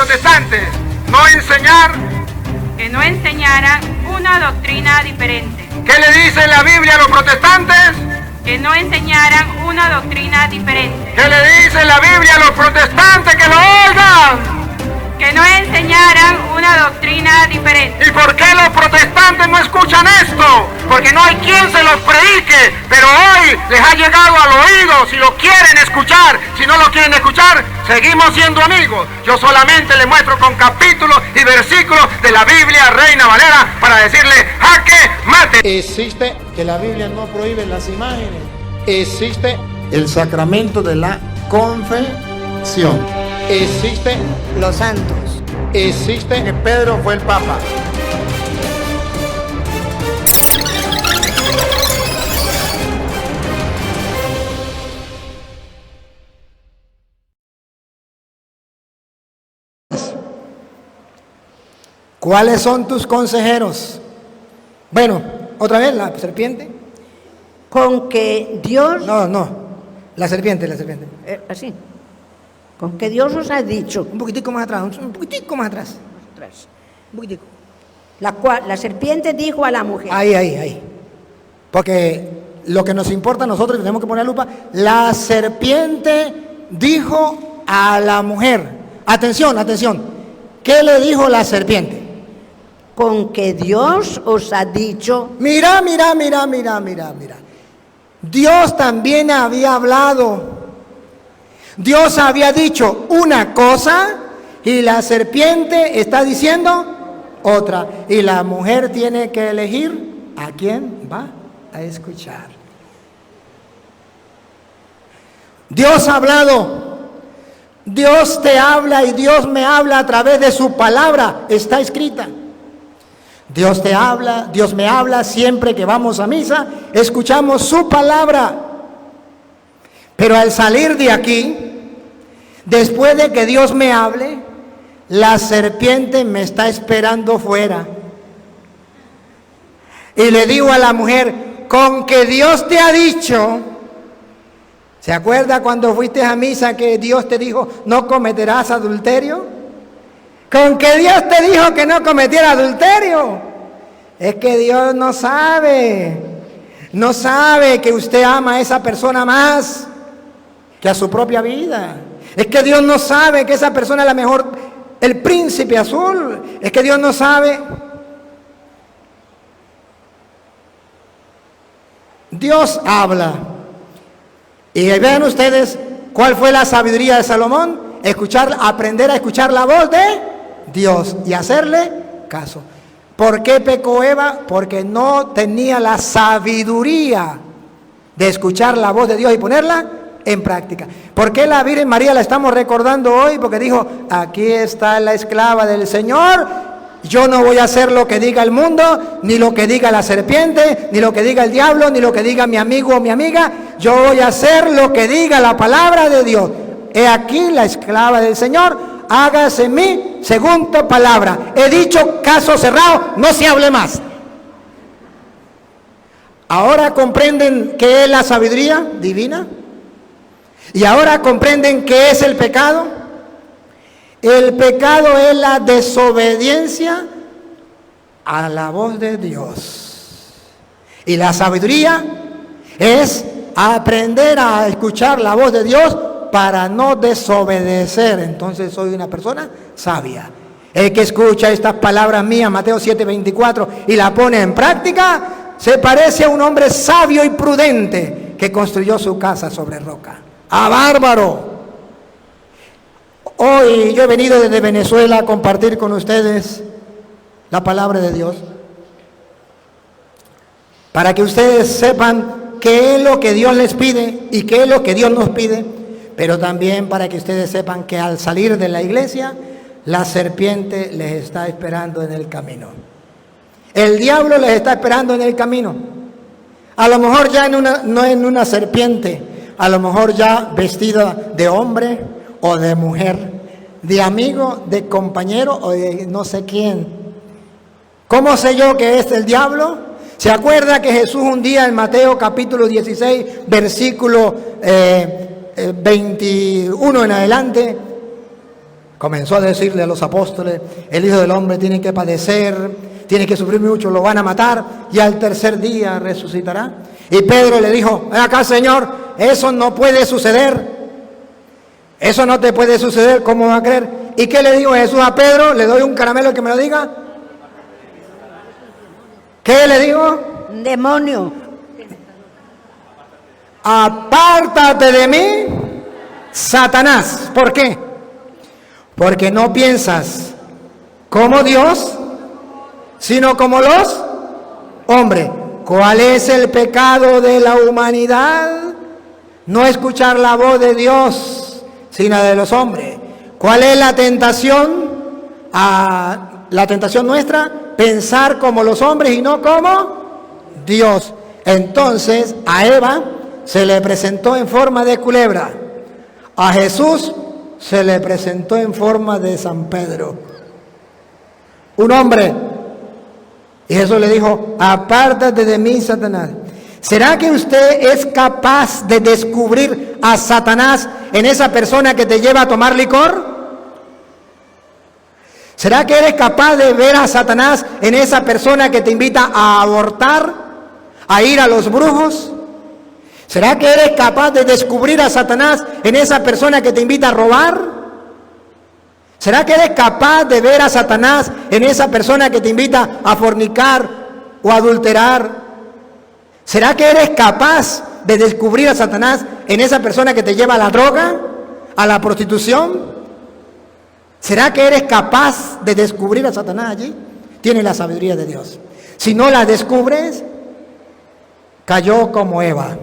protestantes no enseñar, que no enseñaran una doctrina diferente, ¿qué le dice la Biblia a los protestantes? que no enseñaran una doctrina diferente, ¿Qué le dice la Biblia a los protestantes que lo oigan? que no enseñaran una doctrina diferente. ¿Y por qué los protestantes no escuchan esto? Porque no hay quien se los predique, pero hoy les ha llegado al oído. Si lo quieren escuchar, si no lo quieren escuchar, seguimos siendo amigos. Yo solamente les muestro con capítulos y versículos de la Biblia Reina Valera para decirle jaque mate. Existe que la Biblia no prohíbe las imágenes. Existe el sacramento de la confesión. Existe los santos. Existe que Pedro fue el Papa. ¿Cuáles son tus consejeros? Bueno, otra vez la serpiente. Con que Dios... No, la serpiente. así. Con que Dios os ha dicho... Un poquitico más atrás, un poquitico más atrás. Un poquitico. La serpiente dijo a la mujer... Ahí. Porque lo que nos importa a nosotros, tenemos que poner lupa, la serpiente dijo a la mujer. Atención. ¿Qué le dijo la serpiente? Con que Dios os ha dicho... Mira. Dios también había hablado. Dios había dicho una cosa y la serpiente está diciendo otra. Y la mujer tiene que elegir a quién va a escuchar. Dios ha hablado. Dios te habla y Dios me habla a través de su palabra. Está escrita. Dios te habla, Dios me habla siempre que vamos a misa, escuchamos su palabra. Pero al salir de aquí, después de que Dios me hable, la serpiente me está esperando fuera. Y le digo a la mujer, con que Dios te ha dicho, ¿se acuerda cuando fuiste a misa que Dios te dijo, no cometerás adulterio? Con que Dios te dijo que no cometiera adulterio. Es que Dios no sabe que usted ama a esa persona más que a su propia vida. Es que Dios no sabe que esa persona es la mejor, el príncipe azul. Es que Dios no sabe. Dios habla. Y vean ustedes cuál fue la sabiduría de Salomón. Aprender a escuchar la voz de Dios y hacerle caso. ¿Por qué pecó Eva? Porque no tenía la sabiduría de escuchar la voz de Dios y ponerla en práctica. ¿Por qué la Virgen María la estamos recordando hoy? Porque dijo, aquí está la esclava del Señor. Yo no voy a hacer lo que diga el mundo, ni lo que diga la serpiente, ni lo que diga el diablo, ni lo que diga mi amigo o mi amiga. Yo voy a hacer lo que diga la palabra de Dios. He aquí la esclava del Señor, hágase en mí según tu palabra. He dicho, caso cerrado, no se hable más. Ahora comprenden qué es la sabiduría divina. Y ahora comprenden qué es el pecado. El pecado es la desobediencia a la voz de Dios. Y la sabiduría es aprender a escuchar la voz de Dios para no desobedecer. Entonces soy una persona sabia. El que escucha estas palabras mías, Mateo 7:24, y la pone en práctica, se parece a un hombre sabio y prudente que construyó su casa sobre roca. ¡Ah, bárbaro! Hoy yo he venido desde Venezuela a compartir con ustedes la palabra de Dios, para que ustedes sepan qué es lo que Dios les pide y qué es lo que Dios nos pide, pero también para que ustedes sepan que al salir de la iglesia, la serpiente les está esperando en el camino. El diablo les está esperando en el camino. A lo mejor ya no en una serpiente, a lo mejor ya vestida de hombre o de mujer, de amigo, de compañero o de no sé quién. ¿Cómo sé yo que es el diablo? ¿Se acuerda que Jesús un día en Mateo capítulo 16, versículo 21 en adelante, comenzó a decirle a los apóstoles, el Hijo del Hombre tiene que padecer, tiene que sufrir mucho, lo van a matar y al tercer día resucitará. Y Pedro le dijo, ven acá, Señor, eso no puede suceder. Eso no te puede suceder, ¿cómo va a creer? ¿Y qué le dijo Jesús a Pedro? ¿Le doy un caramelo que me lo diga? ¿Qué le digo? Demonio. Apártate de mí, Satanás. ¿Por qué? Porque no piensas como Dios, sino como los hombres. ¿Cuál es el pecado de la humanidad? No escuchar la voz de Dios, sino de los hombres. ¿Cuál es la tentación? La tentación nuestra, pensar como los hombres y no como Dios. Entonces a Eva se le presentó en forma de culebra. A Jesús se le presentó en forma de San Pedro, un hombre. Y Jesús le dijo, apártate de mí, Satanás. ¿Será que usted es capaz de descubrir a Satanás en esa persona que te lleva a tomar licor? ¿Será que eres capaz de ver a Satanás en esa persona que te invita a abortar, a ir a los brujos? ¿Será que eres capaz de descubrir a Satanás en esa persona que te invita a robar? ¿Será que eres capaz de ver a Satanás en esa persona que te invita a fornicar o adulterar? ¿Será que eres capaz de descubrir a Satanás en esa persona que te lleva a la droga, a la prostitución? ¿Será que eres capaz de descubrir a Satanás allí? Tiene la sabiduría de Dios. Si no la descubres, cayó como Eva.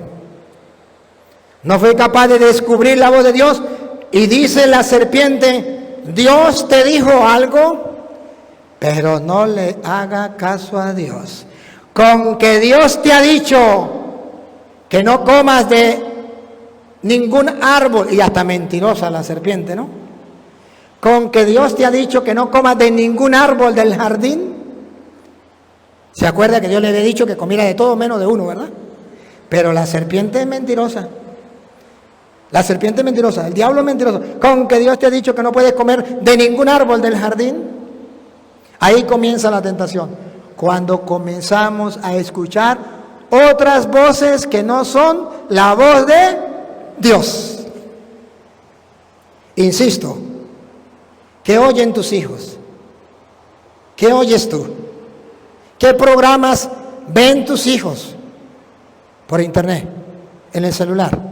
No fue capaz de descubrir la voz de Dios y dice la serpiente, Dios te dijo algo, pero no le haga caso a Dios. Con que Dios te ha dicho que no comas de ningún árbol, y hasta mentirosa la serpiente, ¿no? Con que Dios te ha dicho que no comas de ningún árbol del jardín. ¿Se acuerda que Dios le había dicho que comiera de todo menos de uno, verdad? Pero la serpiente es mentirosa. La serpiente es mentirosa, el diablo es mentiroso. Con que Dios te ha dicho que no puedes comer de ningún árbol del jardín. Ahí comienza la tentación. Cuando comenzamos a escuchar otras voces que no son la voz de Dios. Insisto, ¿qué oyen tus hijos? ¿Qué oyes tú? ¿Qué programas ven tus hijos? Por internet, en el celular.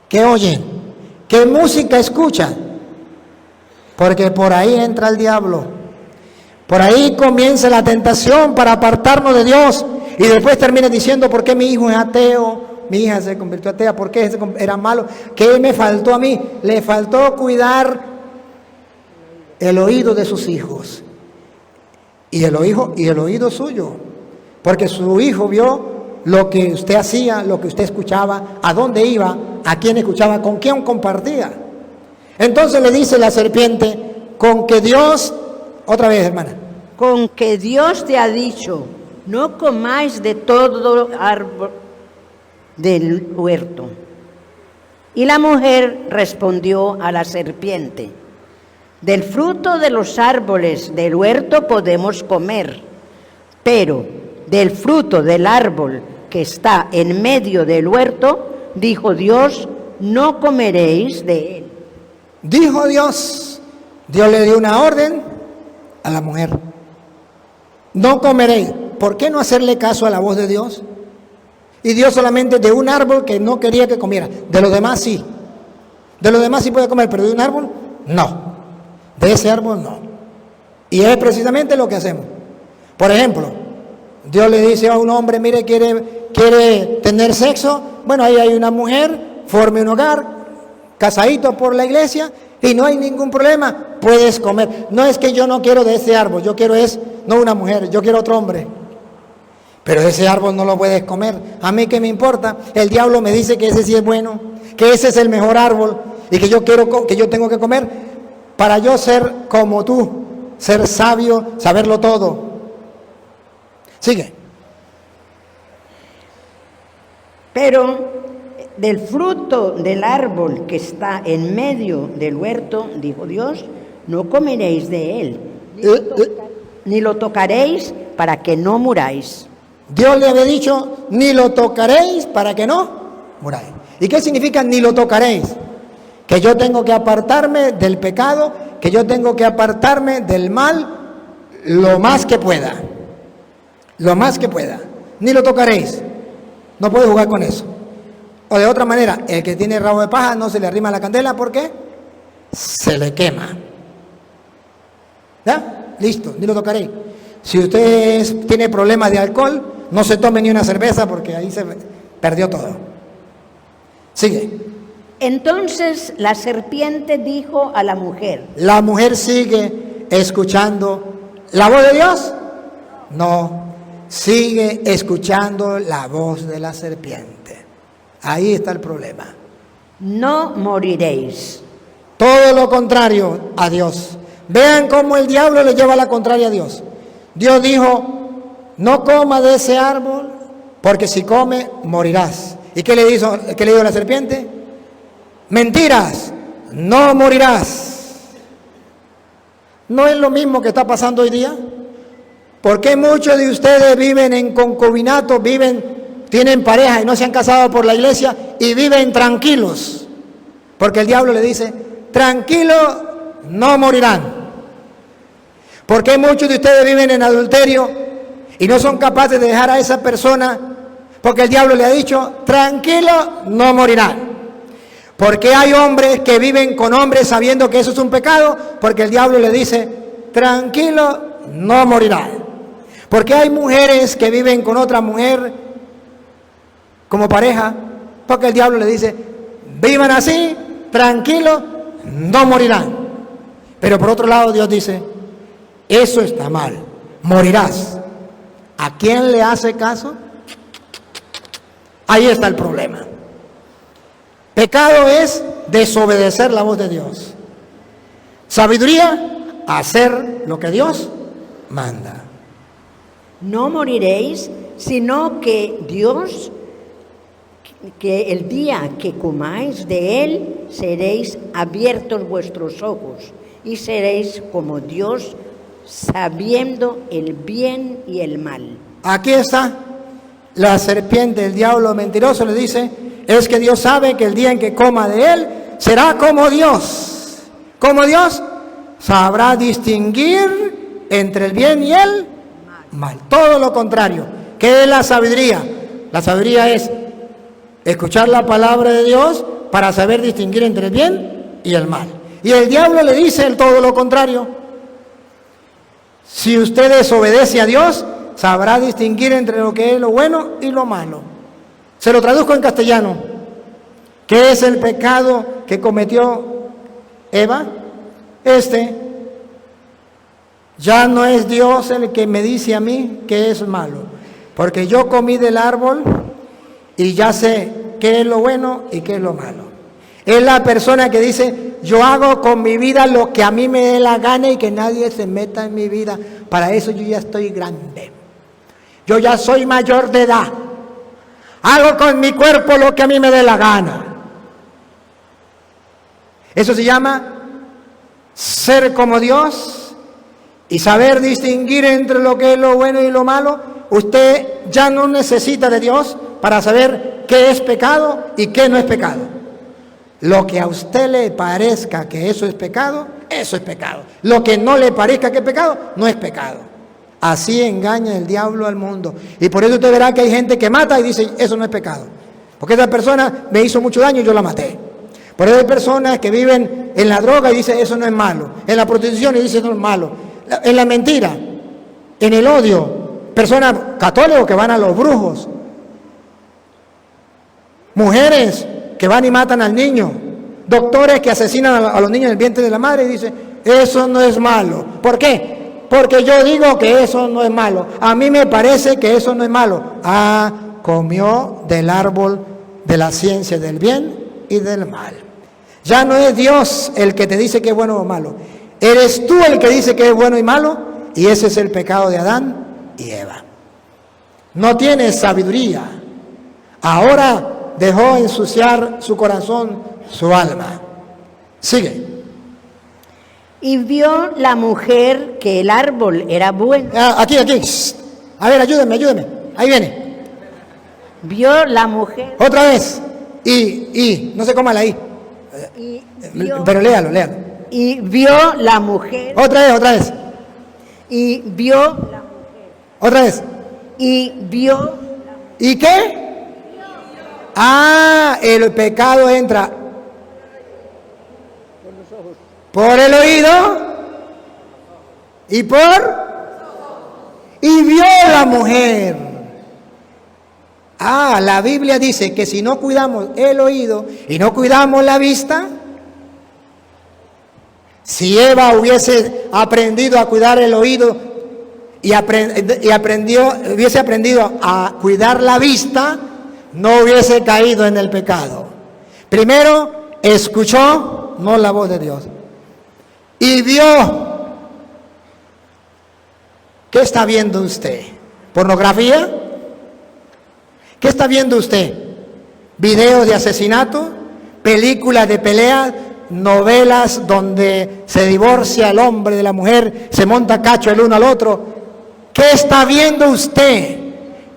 ¿Qué oyen? ¿Qué música escuchan? Porque por ahí entra el diablo. Por ahí comienza la tentación para apartarnos de Dios. Y después termina diciendo, ¿por qué mi hijo es ateo? Mi hija se convirtió atea. ¿Por qué era malo? ¿Qué me faltó a mí? Le faltó cuidar el oído de sus hijos. Y el oído suyo. Porque su hijo vio lo que usted hacía, lo que usted escuchaba, a dónde iba, a quién escuchaba, con quién compartía. Entonces le dice la serpiente, con que Dios, otra vez hermana, Con que Dios te ha dicho, no comáis de todo árbol del huerto. Y la mujer respondió a la serpiente, del fruto de los árboles del huerto podemos comer, pero del fruto del árbol que está en medio del huerto, dijo Dios, no comeréis de él. Dijo Dios, Dios le dio una orden a la mujer. No comeréis. ¿Por qué no hacerle caso a la voz de Dios? Y Dios solamente de un árbol que no quería que comiera. De los demás sí. De los demás sí puede comer, pero de un árbol, no. De ese árbol, no. Y es precisamente lo que hacemos. Por ejemplo, Dios le dice a un hombre, mire, quiere tener sexo. Bueno, ahí hay una mujer, forme un hogar, casadito por la iglesia, y no hay ningún problema, puedes comer. No es que yo no quiero de ese árbol, yo quiero no una mujer, yo quiero otro hombre. Pero ese árbol no lo puedes comer. A mí qué me importa, el diablo me dice que ese sí es bueno, que ese es el mejor árbol, y que yo tengo que comer para yo ser como tú, ser sabio, saberlo todo. Sigue. Pero del fruto del árbol que está en medio del huerto, dijo Dios, no comeréis de él, ni lo tocaréis para que no muráis. Dios le había dicho, ni lo tocaréis para que no muráis. ¿Y qué significa ni lo tocaréis? Que yo tengo que apartarme del pecado, que yo tengo que apartarme del mal lo más que pueda. Lo más que pueda. Ni lo tocaréis. No puede jugar con eso. O de otra manera, el que tiene rabo de paja no se le arrima la candela porque se le quema. ¿Ya? Listo, ni lo tocaréis. Si usted tiene problemas de alcohol, no se tome ni una cerveza porque ahí se perdió todo. Sigue. Entonces la serpiente dijo a la mujer. ¿La mujer sigue escuchando la voz de Dios? No, sigue escuchando la voz de la serpiente. Ahí está el problema. No moriréis. Todo lo contrario a Dios. Vean cómo el diablo le lleva la contraria a Dios. Dios dijo, no coma de ese árbol, porque si come, morirás. ¿Y qué le dijo la serpiente? Mentiras, no morirás. ¿No es lo mismo que está pasando hoy día? ¿Por qué muchos de ustedes viven en concubinato, tienen pareja y no se han casado por la iglesia y viven tranquilos? Porque el diablo le dice, tranquilo, no morirán. ¿Por qué muchos de ustedes viven en adulterio y no son capaces de dejar a esa persona? Porque el diablo le ha dicho, tranquilo, no morirán. ¿Por qué hay hombres que viven con hombres sabiendo que eso es un pecado? Porque el diablo le dice, tranquilo, no morirán. ¿Por qué hay mujeres que viven con otra mujer como pareja? Porque el diablo le dice, vivan así, tranquilo, no morirán. Pero por otro lado Dios dice, eso está mal, morirás. ¿A quién le hace caso? Ahí está el problema. Pecado es desobedecer la voz de Dios. Sabiduría, hacer lo que Dios manda. No moriréis, sino que Dios, que el día que comáis de él, seréis abiertos vuestros ojos y seréis como Dios, sabiendo el bien y el mal. Aquí está la serpiente, el diablo mentiroso le dice, es que Dios sabe que el día en que coma de él, será como Dios. Como Dios sabrá distinguir entre el bien y el mal. Todo lo contrario. ¿Qué es la sabiduría? La sabiduría es escuchar la palabra de Dios para saber distinguir entre el bien y el mal. Y el diablo le dice el todo lo contrario. Si usted desobedece a Dios, sabrá distinguir entre lo que es lo bueno y lo malo. Se lo traduzco en castellano. ¿Qué es el pecado que cometió Eva? Ya no es Dios el que me dice a mí que es malo, porque yo comí del árbol y ya sé qué es lo bueno y qué es lo malo. Es la persona que dice, yo hago con mi vida lo que a mí me dé la gana y que nadie se meta en mi vida. Para eso yo ya estoy grande. Yo ya soy mayor de edad. Hago con mi cuerpo lo que a mí me dé la gana. Eso se llama ser como Dios y saber distinguir entre lo que es lo bueno y lo malo. Usted ya no necesita de Dios para saber qué es pecado y qué no es pecado. Lo que a usted le parezca que eso es pecado, eso es pecado. Lo que no le parezca que es pecado, no es pecado. Así engaña el diablo al mundo. Y por eso usted verá que hay gente que mata y dice, eso no es pecado. Porque esa persona me hizo mucho daño y yo la maté. Por eso hay personas que viven en la droga y dicen, eso no es malo. En la prostitución y dicen, eso no es malo. En la mentira, en el odio. Personas católicos que van a los brujos. Mujeres que van y matan al niño. Doctores que asesinan a los niños en el vientre de la madre y dicen, eso no es malo. ¿Por qué? Porque yo digo que eso no es malo. A mí me parece que eso no es malo. Ah, comió del árbol de la ciencia del bien y del mal. Ya no es Dios el que te dice que es bueno o malo. Eres tú el que dice que es bueno y malo. Y ese es el pecado de Adán y Eva. No tienes sabiduría. Ahora dejó ensuciar su corazón, su alma. Sigue. Y vio la mujer que el árbol era bueno. Aquí. Shh. A ver, ayúdeme. Ahí viene. Vio la mujer. Otra vez. Y. No sé cómo la I. Y vio, Pero léalo. y vio la mujer. Otra vez. Y vio la mujer. Otra vez. Y vio. ¿Y qué? El pecado entra por el oído y vio la mujer. La Biblia dice que si no cuidamos el oído y no cuidamos la vista, si Eva hubiese aprendido a cuidar el oído y hubiese aprendido a cuidar la vista, no hubiese caído en el pecado. Primero escuchó, no la voz de Dios, y vio. ¿Qué está viendo usted? ¿Pornografía? ¿Qué está viendo usted? ¿Videos de asesinato? ¿Películas de pelea? ¿Novelas donde se divorcia el hombre de la mujer, se monta cacho el uno al otro? ¿Qué está viendo usted?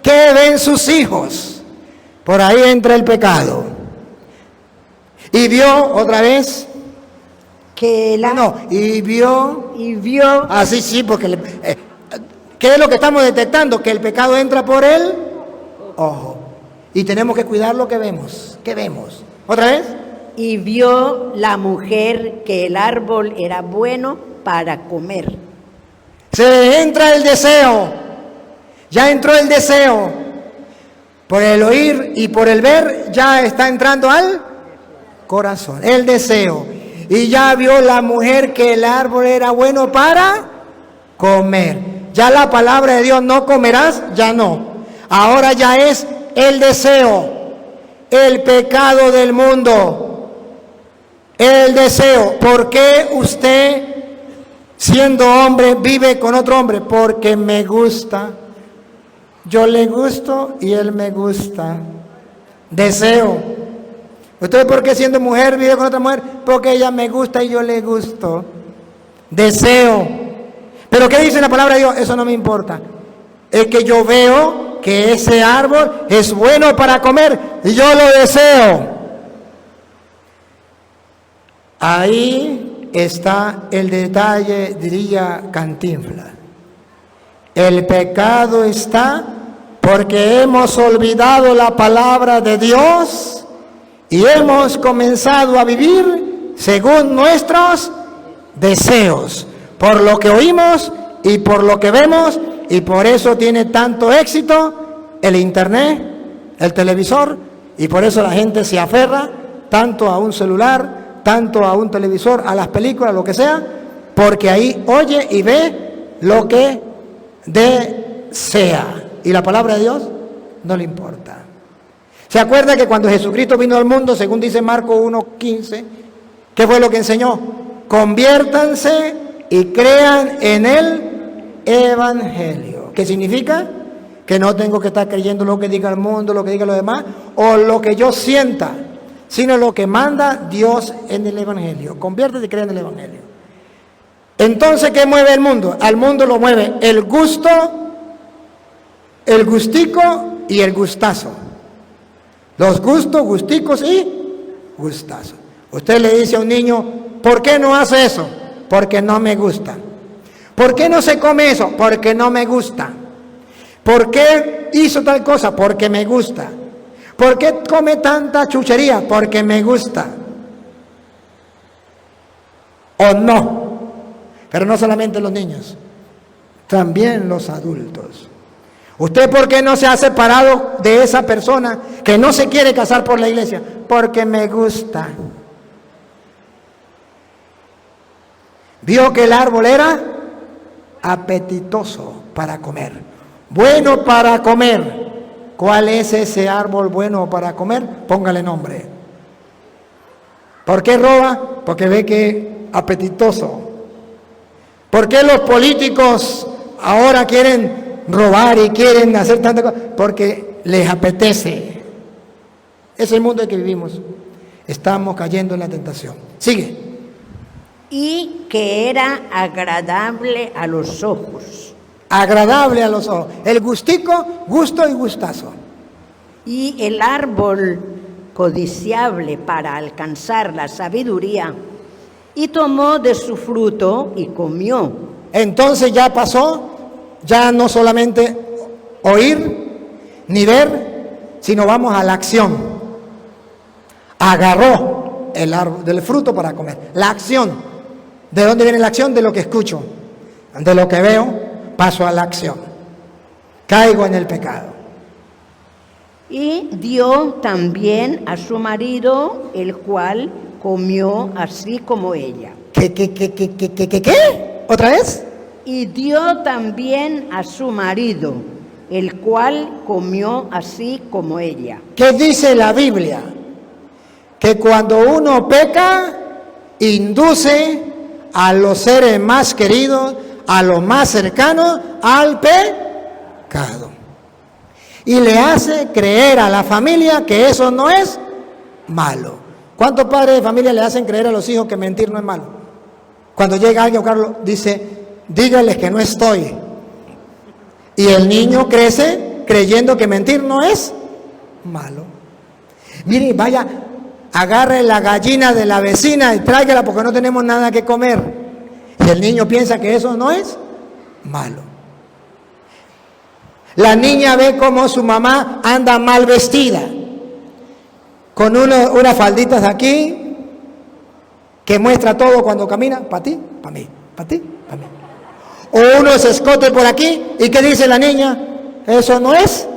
¿Qué ven sus hijos? Por ahí entra el pecado. Y vio otra vez Que y vio. Sí, porque ¿qué es lo que estamos detectando? Que el pecado entra por el ojo. Y tenemos que cuidar lo que vemos. ¿Qué vemos? ¿Otra vez? Y vio la mujer que el árbol era bueno para comer. Se entra el deseo. Ya entró el deseo. Por el oír y por el ver ya está entrando al corazón. El deseo. Y ya vio la mujer que el árbol era bueno para comer. Ya la palabra de Dios, no comerás, ya no. Ahora ya es el deseo, el pecado del mundo, el deseo. ¿Por qué usted, siendo hombre, vive con otro hombre? Porque me gusta. Yo le gusto y él me gusta. Deseo. ¿Usted por qué siendo mujer vive con otra mujer? Porque ella me gusta y yo le gusto. Deseo. ¿Pero qué dice la palabra de Dios? Eso no me importa. Es que yo veo que ese árbol es bueno para comer y yo lo deseo. Ahí está el detalle, diría Cantinflas. El pecado está porque hemos olvidado la palabra de Dios y hemos comenzado a vivir según nuestros deseos, por lo que oímos y por lo que vemos, y por eso tiene tanto éxito el internet, el televisor, y por eso la gente se aferra tanto a un celular, tanto a un televisor, a las películas, lo que sea, porque ahí oye y ve lo que desea. Y la palabra de Dios no le importa. ¿Se acuerda que cuando Jesucristo vino al mundo, según dice Marcos 1:15, qué fue lo que enseñó? Conviértanse y crean en el Evangelio. ¿Qué significa? Que no tengo que estar creyendo lo que diga el mundo, lo que diga los demás, o lo que yo sienta, sino lo que manda Dios en el Evangelio. Conviértete y crea en el Evangelio. Entonces, ¿qué mueve el mundo? Al mundo lo mueve el gusto, el gustico y el gustazo. Los gustos, gusticos y gustazos. Usted le dice a un niño, ¿por qué no hace eso? Porque no me gusta. ¿Por qué no se come eso? Porque no me gusta. ¿Por qué hizo tal cosa? Porque me gusta. ¿Por qué come tanta chuchería? Porque me gusta. ¿O no? Pero no solamente los niños, también los adultos. ¿Usted por qué no se ha separado de esa persona que no se quiere casar por la iglesia? Porque me gusta. Vio que el árbol era apetitoso para comer, bueno para comer. ¿Cuál es ese árbol bueno para comer? Póngale nombre. ¿Por qué roba? Porque ve que apetitoso. ¿Por qué los políticos ahora quieren robar y quieren hacer tantas cosas? Porque les apetece. Es el mundo en que vivimos. Estamos cayendo en la tentación. Sigue. y que era agradable a los ojos. Agradable a los ojos. El gustico, gusto y gustazo. Y el árbol codiciable para alcanzar la sabiduría, y tomó de su fruto y comió. Entonces ya pasó, ya no solamente oír ni ver, sino vamos a la acción. Agarró el árbol del fruto para comer. La acción. ¿De dónde viene la acción? De lo que escucho. De lo que veo, paso a la acción. Caigo en el pecado. Y dio también a su marido, el cual comió así como ella. ¿Qué? ¿Otra vez? Y dio también a su marido, el cual comió así como ella. ¿Qué dice la Biblia? Que cuando uno peca, induce a los seres más queridos, a los más cercanos, al pecado. Y le hace creer a la familia que eso no es malo. ¿Cuántos padres de familia le hacen creer a los hijos que mentir no es malo? Cuando llega alguien, Carlos, dice, dígales que no estoy. Y el niño crece creyendo que mentir no es malo. Mire, vaya, agarre la gallina de la vecina y tráigala porque no tenemos nada que comer. Y el niño piensa que eso no es malo. La niña ve cómo su mamá anda mal vestida, con unas falditas aquí, que muestra todo cuando camina, para ti, para mí, para ti, para mí. O unos escotes por aquí, ¿y qué dice la niña? Eso no es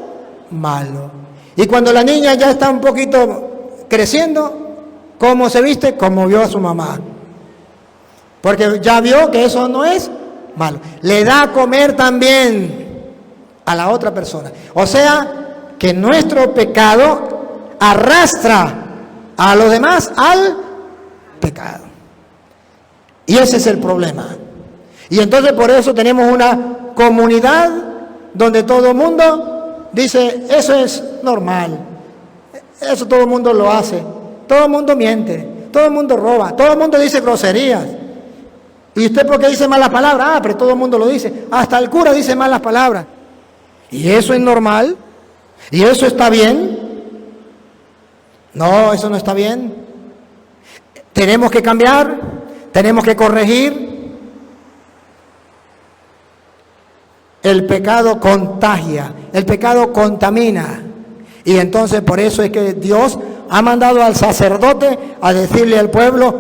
malo. Y cuando la niña ya está un poquito creciendo, ¿cómo se viste? Como vio a su mamá. Porque ya vio que eso no es malo. Le da a comer también a la otra persona. O sea, que nuestro pecado arrastra a los demás al pecado. Y ese es el problema. Y entonces por eso tenemos una comunidad donde todo el mundo dice, eso es normal, eso todo el mundo lo hace, todo el mundo miente, todo el mundo roba, todo el mundo dice groserías. ¿Y usted por qué dice malas palabras? Ah, pero todo el mundo lo dice, hasta el cura dice malas palabras. ¿Y eso es normal? ¿Y eso está bien? No, eso no está bien. Tenemos que cambiar, tenemos que corregir. El pecado contagia, el pecado contamina. Y entonces por eso es que Dios ha mandado al sacerdote a decirle al pueblo,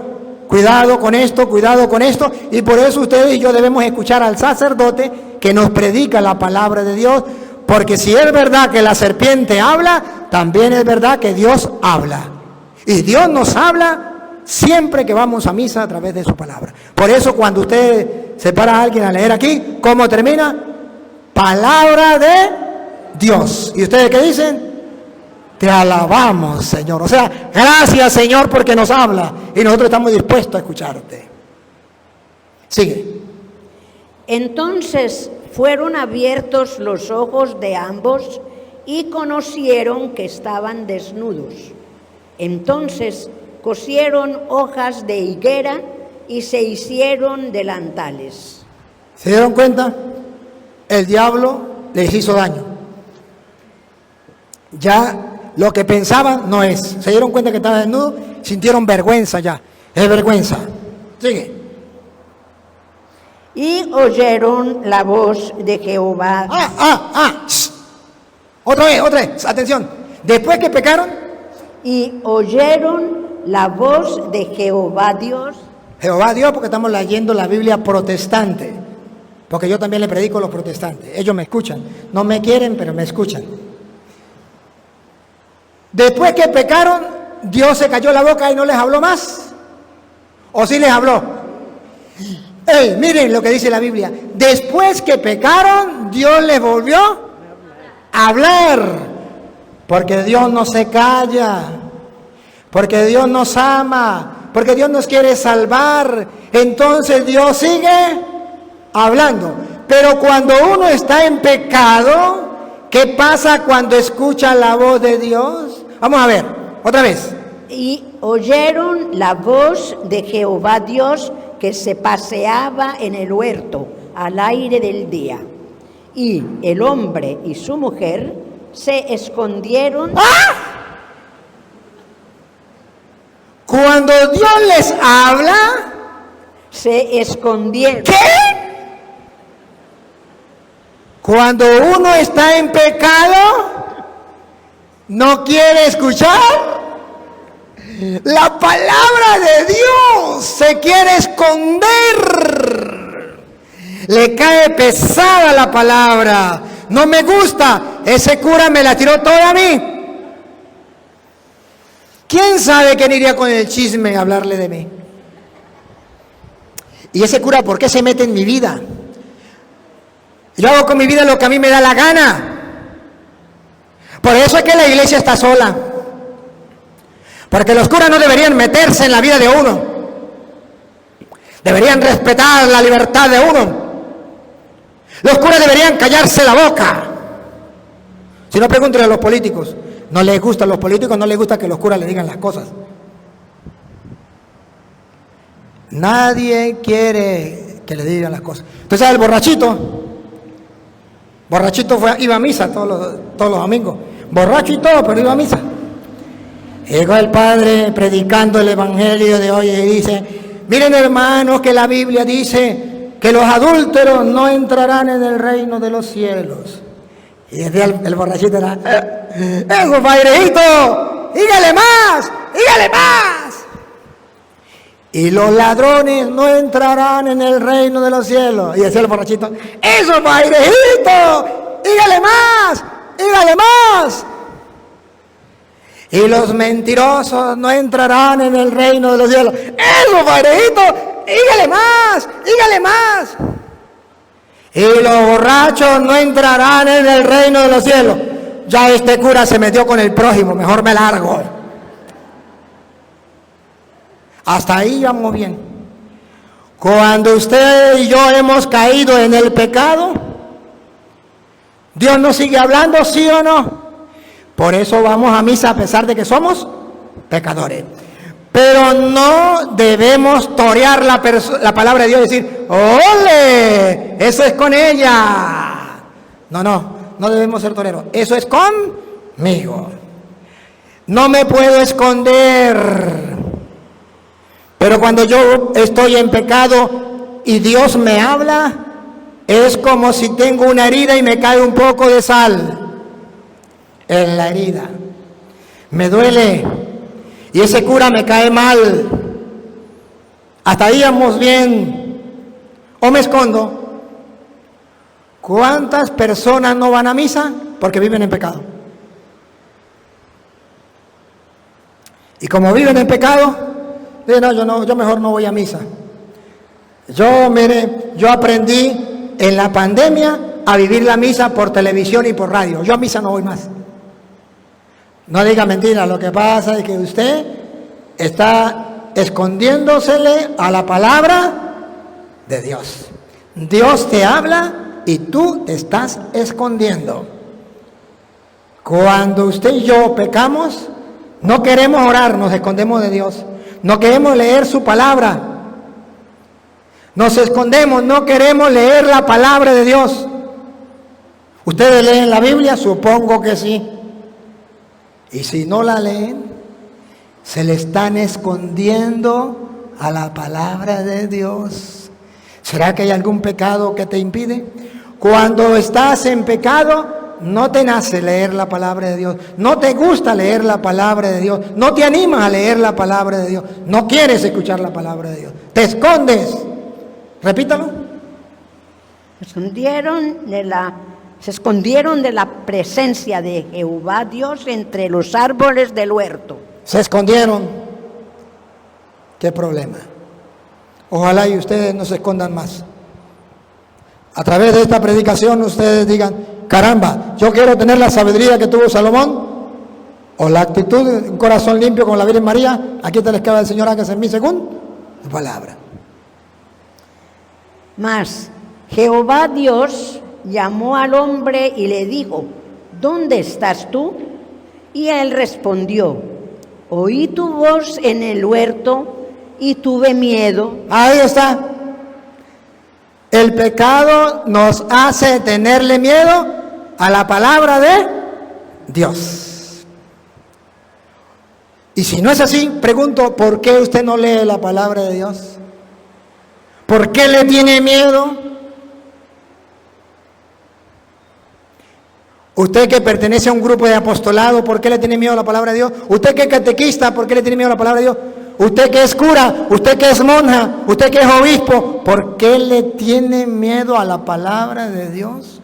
cuidado con esto, cuidado con esto. Y por eso ustedes y yo debemos escuchar al sacerdote que nos predica la palabra de Dios. Porque si es verdad que la serpiente habla, también es verdad que Dios habla. Y Dios nos habla siempre que vamos a misa a través de su palabra. Por eso cuando usted se para a alguien a leer aquí, ¿cómo termina? Palabra de Dios. ¿Y ustedes qué dicen? Te alabamos, Señor. O sea, gracias, Señor, porque nos habla. Y nosotros estamos dispuestos a escucharte. Sigue. Entonces fueron abiertos los ojos de ambos y conocieron que estaban desnudos. Entonces cosieron hojas de higuera y se hicieron delantales. ¿Se dieron cuenta? El diablo les hizo daño. Ya lo que pensaban no es. Se dieron cuenta que estaban desnudos, sintieron vergüenza ya. Es vergüenza. Sigue. Y oyeron la voz de Jehová. Otra vez, atención. Después que pecaron. Y oyeron la voz de Jehová Dios. Jehová Dios, porque estamos leyendo la Biblia protestante. Porque yo también le predico a los protestantes. Ellos me escuchan. No me quieren, pero me escuchan. Después que pecaron, Dios se cayó la boca y no les habló más. ¿O sí les habló? Miren lo que dice la Biblia. Después que pecaron, Dios les volvió a hablar. Porque Dios no se calla. Porque Dios nos ama. Porque Dios nos quiere salvar. Entonces Dios sigue hablando. Pero cuando uno está en pecado, ¿qué pasa cuando escucha la voz de Dios? Vamos a ver, otra vez. Y oyeron la voz de Jehová Dios que se paseaba en el huerto al aire del día. Y el hombre y su mujer se escondieron. Cuando Dios les habla, Se escondieron. ¿qué? Cuando uno está en pecado, no quiere escuchar la palabra de Dios, se quiere esconder. Le cae pesada la palabra. No me gusta. Ese cura me la tiró toda a mí. ¿Quién sabe quién iría con el chisme a hablarle de mí? Y ese cura, ¿por qué se mete en mi vida? Yo hago con mi vida lo que a mí me da la gana. Por eso es que la iglesia está sola. Porque los curas no deberían meterse en la vida de uno. Deberían respetar la libertad de uno. Los curas deberían callarse la boca. Si no, pregúntenle a los políticos. No les gusta a los políticos, no les gusta que los curas le digan las cosas. Nadie quiere que le digan las cosas. Entonces el borrachito iba a misa todos los domingos. Borracho y todo, pero iba a misa. Llegó el padre predicando el evangelio de hoy y dice: miren, hermanos, que la Biblia dice que los adúlteros no entrarán en el reino de los cielos. Y decía el borrachito, era: ¡eso, padrecito! ¡Dígale más! ¡Dígale más! Y los ladrones no entrarán en el reino de los cielos. Y decía el borrachito: ¡eso, padrecito! ¡Dígale más! ¡Dígale más! Y los mentirosos no entrarán en el reino de los cielos. ¡Eso, padrecito! ¡Dígale más! ¡Dígale más! Y los borrachos no entrarán en el reino de los cielos. Ya este cura se metió con el prójimo, mejor me largo. Hasta ahí vamos bien. Cuando usted y yo hemos caído en el pecado, Dios nos sigue hablando, ¿sí o no? Por eso vamos a misa a pesar de que somos pecadores. Pero no debemos torear la palabra de Dios y decir: ¡ole! Eso es con ella. No debemos ser toreros. Eso es conmigo. No me puedo esconder. Pero cuando yo estoy en pecado y Dios me habla, es como si tengo una herida y me cae un poco de sal en la herida. Me duele. Y ese cura me cae mal. Hasta ahí vamos bien. O me escondo. ¿Cuántas personas no van a misa porque viven en pecado? Y como viven en pecado, dicen: yo mejor no voy a misa. Yo aprendí en la pandemia a vivir la misa por televisión y por radio. Yo a misa no voy más. No diga mentira, lo que pasa es que usted está escondiéndosele a la palabra de Dios. Dios te habla y tú te estás escondiendo. Cuando usted y yo pecamos, no queremos orar, nos escondemos de Dios. No queremos leer su palabra. Nos escondemos, no queremos leer la palabra de Dios. ¿Ustedes leen la Biblia? Supongo que sí. Y si no la leen, se le están escondiendo a la palabra de Dios. ¿Será que hay algún pecado que te impide? Cuando estás en pecado, no te nace leer la palabra de Dios. No te gusta leer la palabra de Dios. No te animas a leer la palabra de Dios. No quieres escuchar la palabra de Dios. Te escondes. Repítalo. Se escondieron de la presencia de Jehová Dios entre los árboles del huerto. Se escondieron. ¿Qué problema? Ojalá y ustedes no se escondan más. A través de esta predicación ustedes digan: caramba, yo quiero tener la sabiduría que tuvo Salomón, o la actitud de un corazón limpio con la Virgen María. Aquí te les queda el Señor, hágase en mí según tu palabra. Mas Jehová Dios llamó al hombre y le dijo: ¿dónde estás tú? Y él respondió: oí tu voz en el huerto y tuve miedo. Ahí está. El pecado nos hace tenerle miedo a la palabra de Dios. Y si no es así, pregunto, ¿por qué usted no lee la palabra de Dios? ¿Por qué le tiene miedo? Usted que pertenece a un grupo de apostolado, ¿por qué le tiene miedo a la palabra de Dios? Usted que es catequista, ¿por qué le tiene miedo a la palabra de Dios? Usted que es cura, usted que es monja, usted que es obispo, ¿por qué le tiene miedo a la palabra de Dios?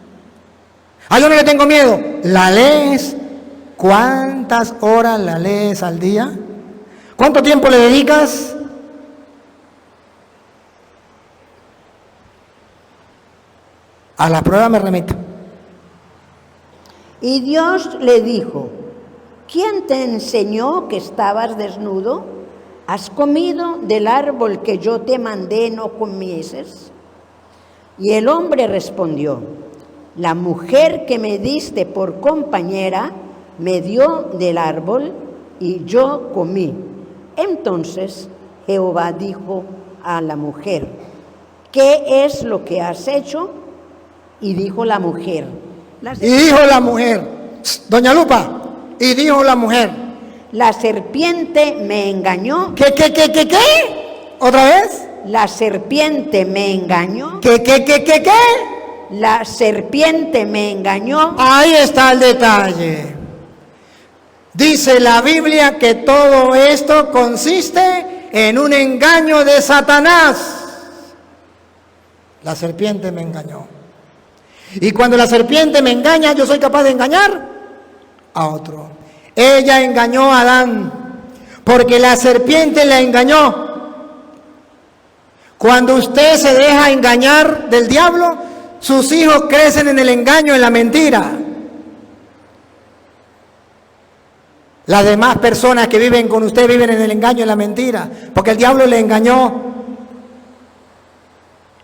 Ah, yo no le tengo miedo. ¿La lees? ¿Cuántas horas la lees al día? ¿Cuánto tiempo le dedicas? A la prueba me remito. Y Dios le dijo, ¿quién te enseñó que estabas desnudo? ¿Has comido del árbol que yo te mandé no comieses? Y el hombre respondió, la mujer que me diste por compañera me dio del árbol y yo comí. Entonces Jehová dijo a la mujer, ¿qué es lo que has hecho? Y dijo la mujer, doña Lupa, y dijo la mujer, la serpiente me engañó. ¿Qué? ¿Otra vez? La serpiente me engañó. ¿Qué? La serpiente me engañó. Ahí está el detalle. Dice la Biblia que todo esto consiste en un engaño de Satanás. La serpiente me engañó. Y cuando la serpiente me engaña, yo soy capaz de engañar a otro. Ella engañó a Adán, porque la serpiente la engañó. Cuando usted se deja engañar del diablo, sus hijos crecen en el engaño, en la mentira. Las demás personas que viven con usted viven en el engaño, en la mentira, porque el diablo le engañó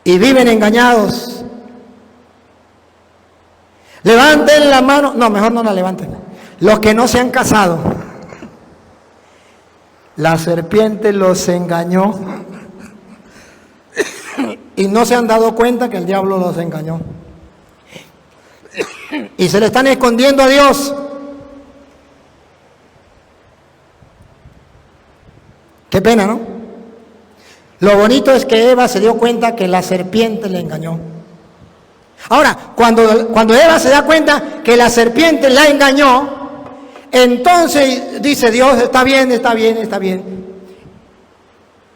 y viven engañados. Levanten la mano, no, mejor no la levanten. Los que no se han casado, la serpiente los engañó y no se han dado cuenta que el diablo los engañó. Y se le están escondiendo a Dios. Qué pena, ¿no? Lo bonito es que Eva se dio cuenta que la serpiente le engañó. Ahora, cuando Eva se da cuenta que la serpiente la engañó, entonces dice Dios, está bien.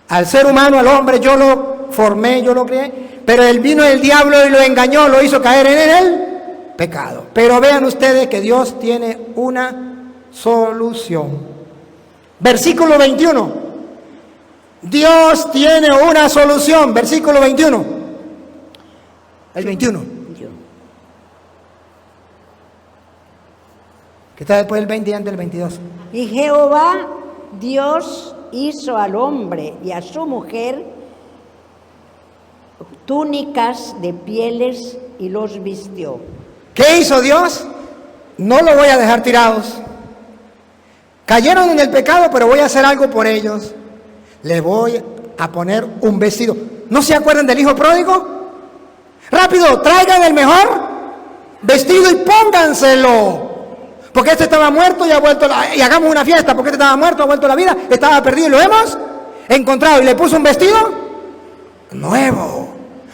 Al ser humano, al hombre, yo lo formé, yo lo creé, pero él vino el diablo y lo engañó, lo hizo caer en el pecado. Pero vean ustedes que Dios tiene una solución. Versículo 21. Dios tiene una solución. Versículo 21. El 21. Que está después del 20 y antes del 22. Y Jehová Dios hizo al hombre y a su mujer túnicas de pieles y los vistió. ¿Qué hizo Dios? No lo voy a dejar tirados. Cayeron en el pecado, pero voy a hacer algo por ellos. Les voy a poner un vestido. ¿No se acuerdan del hijo pródigo? Rápido, traigan el mejor vestido y pónganselo. Porque este estaba muerto y ha vuelto, y hagamos una fiesta, porque este estaba muerto, ha vuelto a la vida, estaba perdido y lo hemos encontrado. Y le puso un vestido nuevo.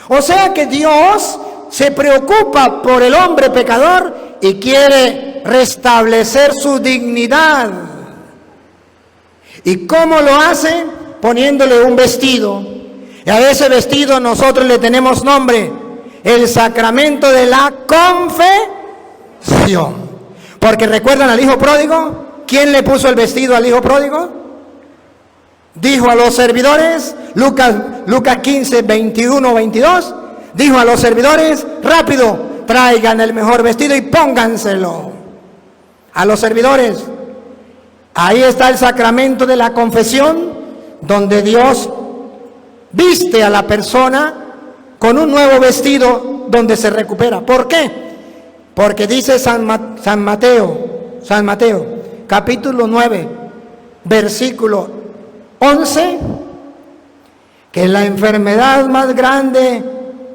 O sea que Dios se preocupa por el hombre pecador y quiere restablecer su dignidad. ¿Y cómo lo hace? Poniéndole un vestido. Y a ese vestido nosotros le tenemos nombre: el sacramento de la confesión. Porque recuerdan al hijo pródigo. ¿Quién le puso el vestido al hijo pródigo? Dijo a los servidores, Lucas 15, 21, 22, dijo a los servidores: rápido, traigan el mejor vestido y pónganselo. A los servidores. Ahí está el sacramento de la confesión, donde Dios viste a la persona con un nuevo vestido, donde se recupera. ¿Por qué? Porque dice San Mateo, capítulo 9, versículo 11 que la enfermedad más grande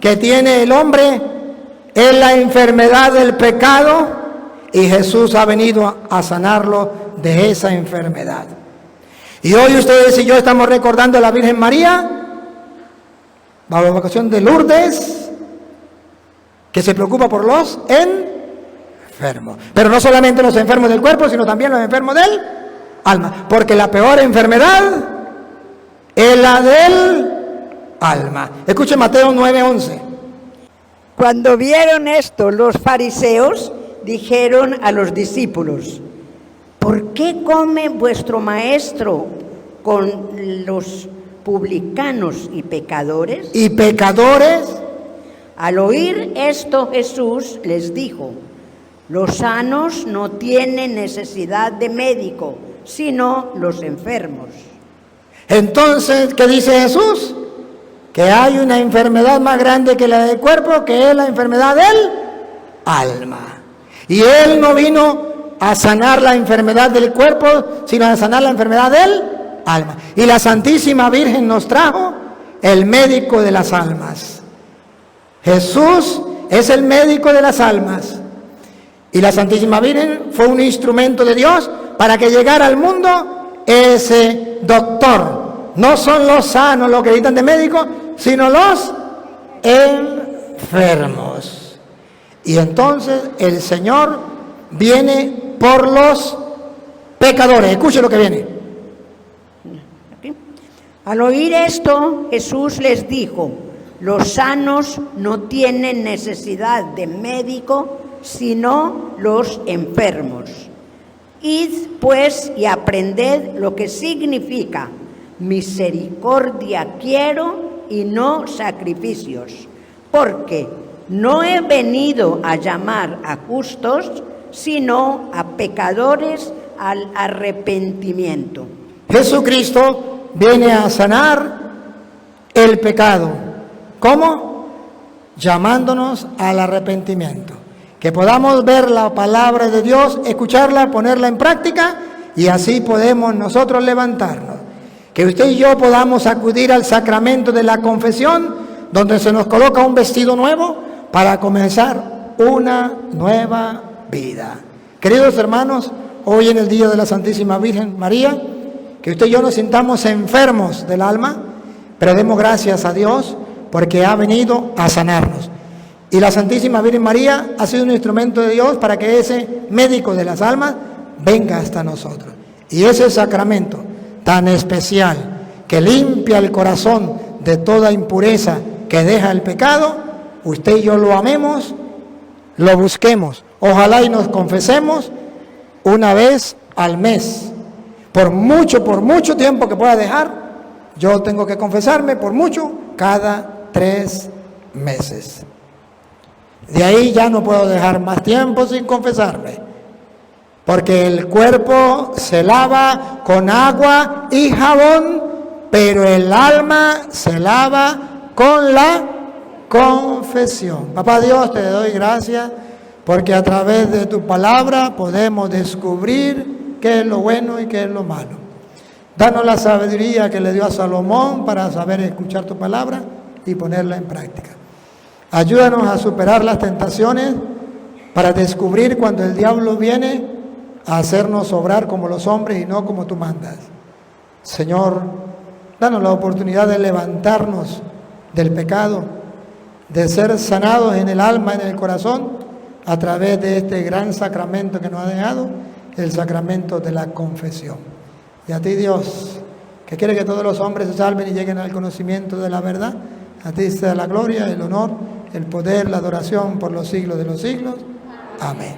que tiene el hombre es la enfermedad del pecado, y Jesús ha venido a sanarlo de esa enfermedad. Y hoy ustedes y yo estamos recordando a la Virgen María, bajo la vocación de Lourdes, que se preocupa por los enfermos. Pero no solamente los enfermos del cuerpo, sino también los enfermos del alma. Porque la peor enfermedad es la del alma. Escuchen Mateo 9:11. Cuando vieron esto, los fariseos dijeron a los discípulos: ¿por qué come vuestro maestro con los publicanos y pecadores? ¿Y pecadores? Al oír esto, Jesús les dijo: los sanos no tienen necesidad de médico, sino los enfermos. Entonces, ¿qué dice Jesús? Que hay una enfermedad más grande que la del cuerpo, que es la enfermedad del alma. Y Él no vino a sanar la enfermedad del cuerpo, sino a sanar la enfermedad del alma. Y la Santísima Virgen nos trajo el médico de las almas. Jesús es el médico de las almas. Y la Santísima Virgen fue un instrumento de Dios para que llegara al mundo ese doctor. No son los sanos los que necesitan de médico, sino los enfermos. Y entonces el Señor viene por los pecadores. Escuchen lo que viene. Al oír esto, Jesús les dijo: los sanos no tienen necesidad de médico, sino los enfermos. Id pues y aprended lo que significa: misericordia quiero y no sacrificios, porque no he venido a llamar a justos, sino a pecadores al arrepentimiento. Jesucristo viene a sanar el pecado. ¿Cómo? Llamándonos al arrepentimiento. Que podamos ver la palabra de Dios, escucharla, ponerla en práctica, y así podemos nosotros levantarnos. Que usted y yo podamos acudir al sacramento de la confesión, donde se nos coloca un vestido nuevo para comenzar una nueva vida. Queridos hermanos, hoy en el día de la Santísima Virgen María, que usted y yo nos sintamos enfermos del alma, pero demos gracias a Dios porque ha venido a sanarnos. Y la Santísima Virgen María ha sido un instrumento de Dios para que ese médico de las almas venga hasta nosotros. Y ese sacramento tan especial que limpia el corazón de toda impureza que deja el pecado, usted y yo lo amemos, lo busquemos. Ojalá y nos confesemos una vez al mes. Por mucho tiempo que pueda dejar, yo tengo que confesarme por mucho cada 3 meses. De ahí ya no puedo dejar más tiempo sin confesarme, porque el cuerpo se lava con agua y jabón, pero el alma se lava con la confesión. Papá Dios, te doy gracias porque a través de tu palabra podemos descubrir qué es lo bueno y qué es lo malo. Danos la sabiduría que le dio a Salomón para saber escuchar tu palabra y ponerla en práctica. Ayúdanos a superar las tentaciones para descubrir cuando el diablo viene a hacernos obrar como los hombres y no como tú mandas. Señor, danos la oportunidad de levantarnos del pecado, de ser sanados en el alma, en el corazón, a través de este gran sacramento que nos ha dejado, el sacramento de la confesión. Y a ti, Dios, que quiere que todos los hombres se salven y lleguen al conocimiento de la verdad, a ti sea la gloria, el honor, el poder, la adoración por los siglos de los siglos. Amén.